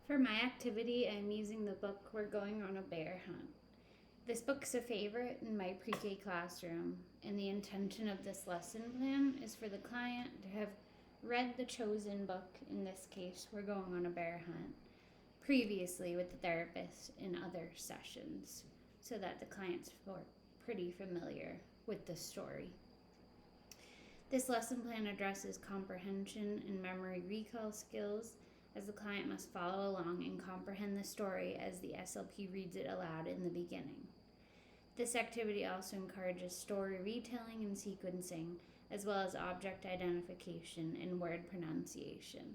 For my activity, I'm using the book We're Going on a Bear Hunt. This book's a favorite in my pre-K classroom, and the intention of this lesson plan is for the client to have read the chosen book, in this case, We're Going on a Bear Hunt, previously with the therapist in other sessions, so that the client's pretty familiar with the story. This lesson plan addresses comprehension and memory recall skills, as the client must follow along and comprehend the story as the SLP reads it aloud in the beginning. This activity also encourages story retelling and sequencing, as well as object identification and word pronunciation.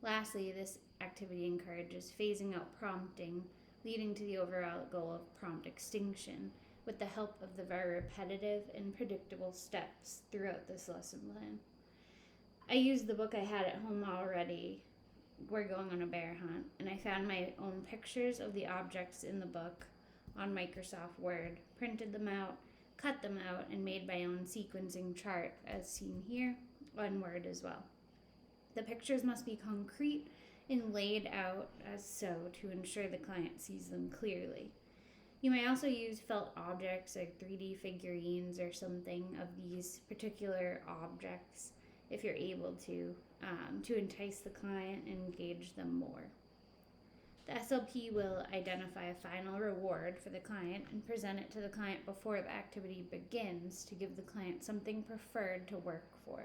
Lastly, this activity encourages phasing out prompting, leading to the overall goal of prompt extinction, with the help of the very repetitive and predictable steps throughout this lesson plan. I used the book I had at home already, We're Going on a Bear Hunt, and I found my own pictures of the objects in the book on Microsoft Word, printed them out, cut them out, and made my own sequencing chart as seen here on Word as well. The pictures must be concrete and laid out as so to ensure the client sees them clearly. You may also use felt objects like 3D figurines or something of these particular objects if you're able to entice the client and engage them more. The SLP will identify a final reward for the client and present it to the client before the activity begins to give the client something preferred to work for.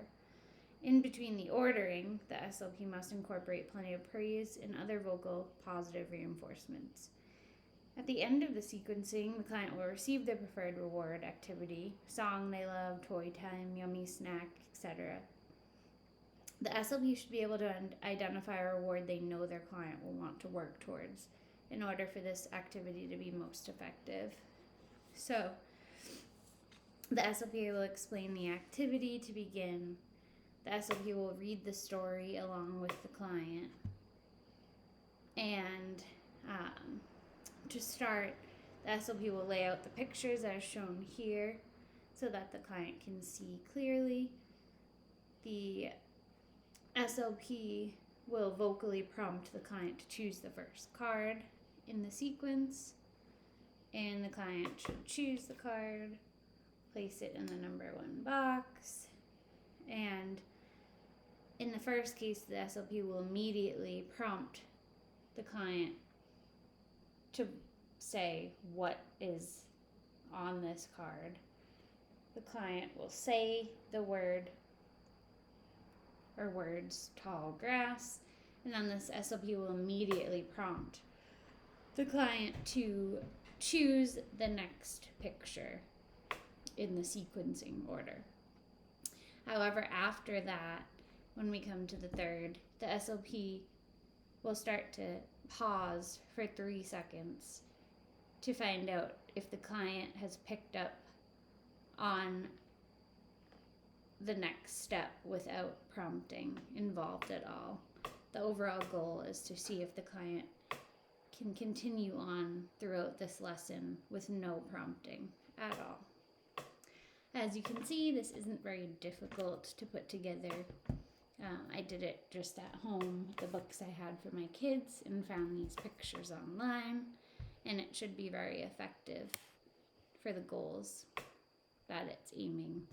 In between the ordering, the SLP must incorporate plenty of praise and other vocal positive reinforcements. At the end of the sequencing, the client will receive their preferred reward activity, song they love, toy time, yummy snack, etc. The SLP should be able to identify a reward they know their client will want to work towards in order for this activity to be most effective. So, the SLP will explain the activity to begin. The SLP will read the story along with the client. And to start, the SLP will lay out the pictures as shown here so that the client can see clearly. The SLP will vocally prompt the client to choose the first card in the sequence, and the client should choose the card, place it in the number 1 box, and in the first case, the SLP will immediately prompt the client to say what is on this card. The client will say the word or words tall grass, and then this SLP will immediately prompt the client to choose the next picture in the sequencing order. However, after that, when we come to the third, the SLP will start to pause for 3 seconds to find out if the client has picked up on the next step without prompting involved at all. The overall goal is to see if the client can continue on throughout this lesson with no prompting at all. As you can see, this isn't very difficult to put together. I did it just at home with the books I had for my kids and found these pictures online, and it should be very effective for the goals that it's aiming